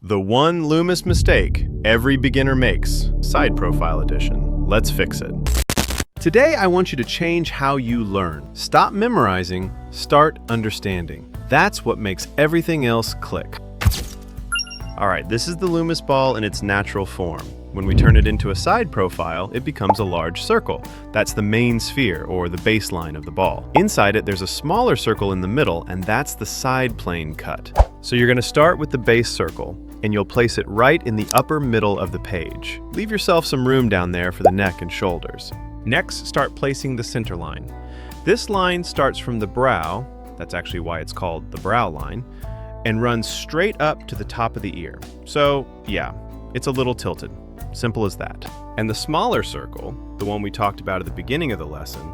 The one Loomis mistake every beginner makes, Side Profile Edition. Let's fix it. Today, I want you to change how you learn. Stop memorizing, start understanding. That's what makes everything else click. All right, this is the Loomis ball in its natural form. When we turn it into a side profile, it becomes a large circle. That's the main sphere, or the baseline of the ball. Inside it, there's a smaller circle in the middle, and that's the side plane cut. So you're going to start with the base circle, and you'll place it right in the upper middle of the page. Leave yourself some room down there for the neck and shoulders. Next, start placing the center line. This line starts from the brow, that's actually why it's called the brow line, and runs straight up to the top of the ear. So, yeah, it's a little tilted. Simple as that. And the smaller circle, the one we talked about at the beginning of the lesson,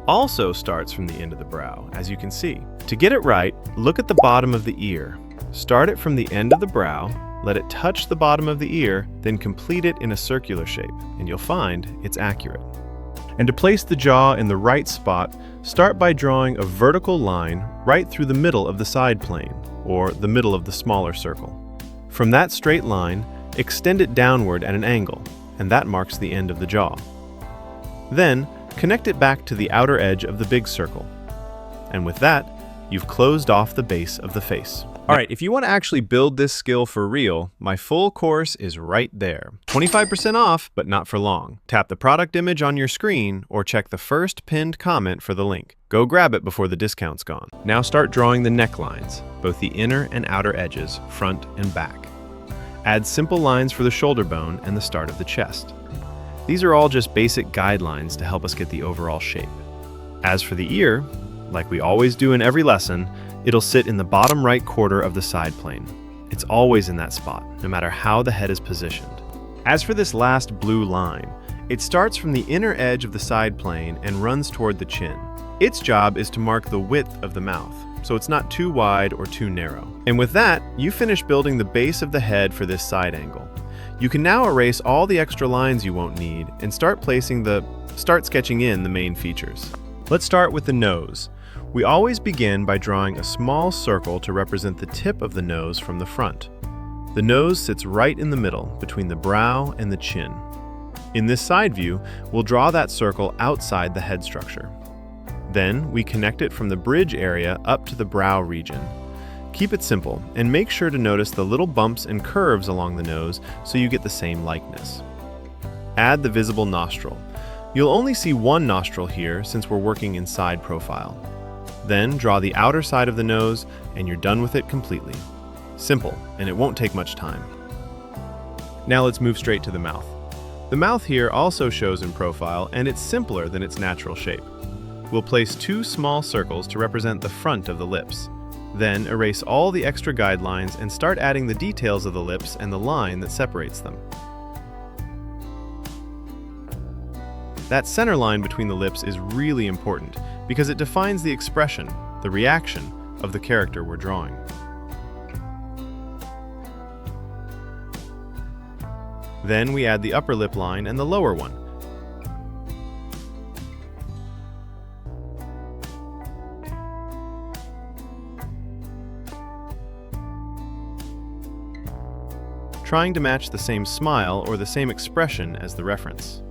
also starts from the end of the brow, as you can see. To get it right, look at the bottom of the ear. Start it from the end of the brow, let it touch the bottom of the ear, then complete it in a circular shape, and you'll find it's accurate. And to place the jaw in the right spot, start by drawing a vertical line right through the middle of the side plane, or the middle of the smaller circle. From that straight line, extend it downward at an angle, and that marks the end of the jaw. Then, connect it back to the outer edge of the big circle. And with that, you've closed off the base of the face. All right, if you want to actually build this skill for real, my full course is right there. 25% off, but not for long. Tap the product image on your screen or check the first pinned comment for the link. Go grab it before the discount's gone. Now start drawing the necklines, both the inner and outer edges, front and back. Add simple lines for the shoulder bone and the start of the chest. These are all just basic guidelines to help us get the overall shape. As for the ear, like we always do in every lesson, it'll sit in the bottom right quarter of the side plane. It's always in that spot, no matter how the head is positioned. As for this last blue line, it starts from the inner edge of the side plane and runs toward the chin. Its job is to mark the width of the mouth, so it's not too wide or too narrow. And with that, you finish building the base of the head for this side angle. You can now erase all the extra lines you won't need and start sketching in the main features. Let's start with the nose. We always begin by drawing a small circle to represent the tip of the nose from the front. The nose sits right in the middle, between the brow and the chin. In this side view, we'll draw that circle outside the head structure. Then, we connect it from the bridge area up to the brow region. Keep it simple, and make sure to notice the little bumps and curves along the nose so you get the same likeness. Add the visible nostril. You'll only see one nostril here since we're working in side profile. Then draw the outer side of the nose, and you're done with it completely. Simple, and it won't take much time. Now let's move straight to the mouth. The mouth here also shows in profile, and it's simpler than its natural shape. We'll place two small circles to represent the front of the lips. Then erase all the extra guidelines and start adding the details of the lips and the line that separates them. That center line between the lips is really important because it defines the expression, the reaction, of the character we're drawing. Then we add the upper lip line and the lower one. Trying to match the same smile or the same expression as the reference.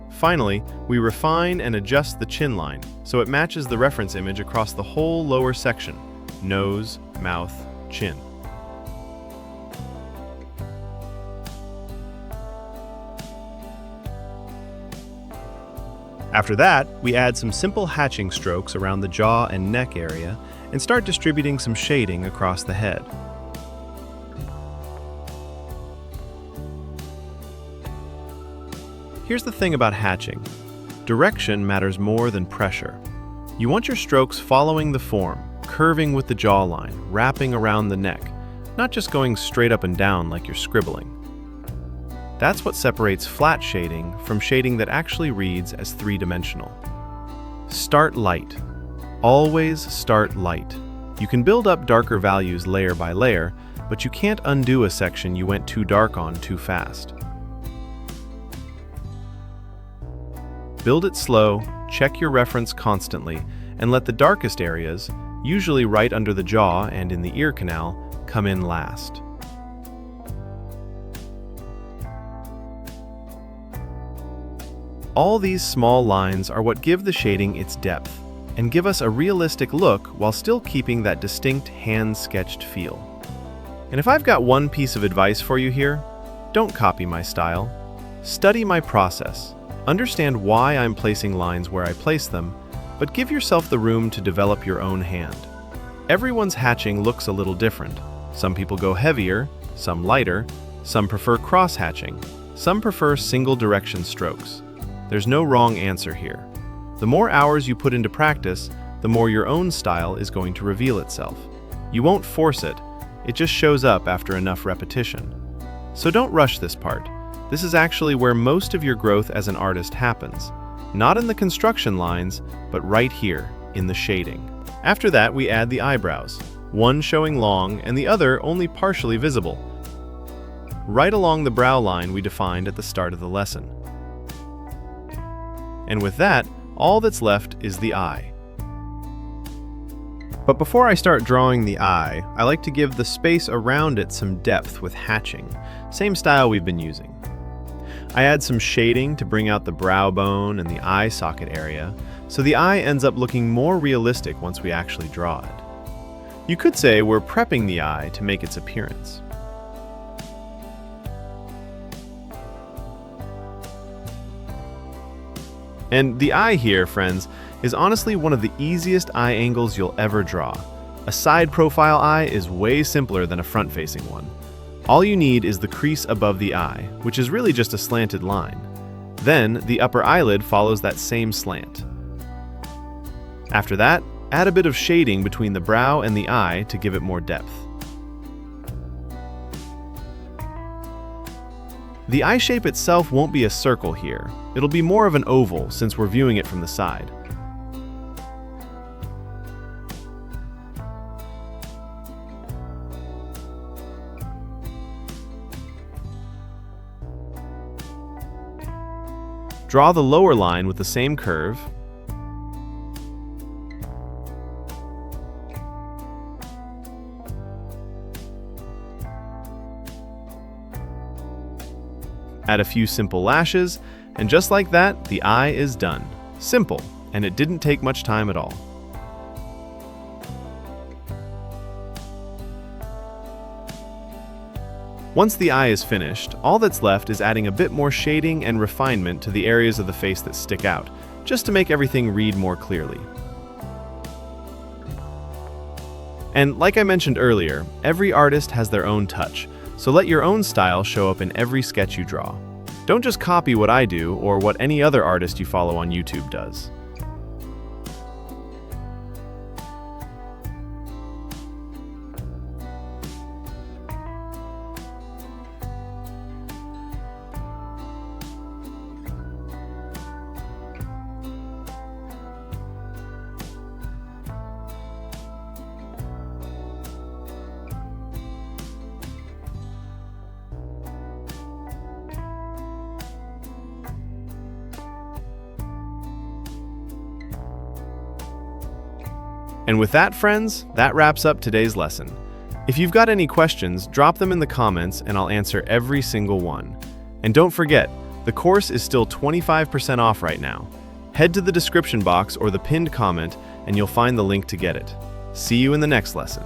Finally, we refine and adjust the chin line so it matches the reference image across the whole lower section: nose, mouth, chin. After that, we add some simple hatching strokes around the jaw and neck area and start distributing some shading across the head. Here's the thing about hatching. Direction matters more than pressure. You want your strokes following the form, curving with the jawline, wrapping around the neck, not just going straight up and down like you're scribbling. That's what separates flat shading from shading that actually reads as three-dimensional. Start light. Always start light. You can build up darker values layer by layer, but you can't undo a section you went too dark on too fast. Build it slow, check your reference constantly, and let the darkest areas, usually right under the jaw and in the ear canal, come in last. All these small lines are what give the shading its depth and give us a realistic look while still keeping that distinct hand-sketched feel. And if I've got one piece of advice for you here, don't copy my style. Study my process. Understand why I'm placing lines where I place them, but give yourself the room to develop your own hand. Everyone's hatching looks a little different. Some people go heavier, some lighter, some prefer cross-hatching, some prefer single-direction strokes. There's no wrong answer here. The more hours you put into practice, the more your own style is going to reveal itself. You won't force it, it just shows up after enough repetition. So don't rush this part. This is actually where most of your growth as an artist happens. Not in the construction lines, but right here, in the shading. After that, we add the eyebrows, one showing long and the other only partially visible, right along the brow line we defined at the start of the lesson. And with that, all that's left is the eye. But before I start drawing the eye, I like to give the space around it some depth with hatching, same style we've been using. I add some shading to bring out the brow bone and the eye socket area, so the eye ends up looking more realistic once we actually draw it. You could say we're prepping the eye to make its appearance. And the eye here, friends, is honestly one of the easiest eye angles you'll ever draw. A side profile eye is way simpler than a front-facing one. All you need is the crease above the eye, which is really just a slanted line. Then, the upper eyelid follows that same slant. After that, add a bit of shading between the brow and the eye to give it more depth. The eye shape itself won't be a circle here. It'll be more of an oval since we're viewing it from the side. Draw the lower line with the same curve. Add a few simple lashes, and just like that, the eye is done. Simple, and it didn't take much time at all. Once the eye is finished, all that's left is adding a bit more shading and refinement to the areas of the face that stick out, just to make everything read more clearly. And like I mentioned earlier, every artist has their own touch, so let your own style show up in every sketch you draw. Don't just copy what I do or what any other artist you follow on YouTube does. And with that, friends, that wraps up today's lesson. If you've got any questions, drop them in the comments and I'll answer every single one. And don't forget, the course is still 25% off right now. Head to the description box or the pinned comment and you'll find the link to get it. See you in the next lesson.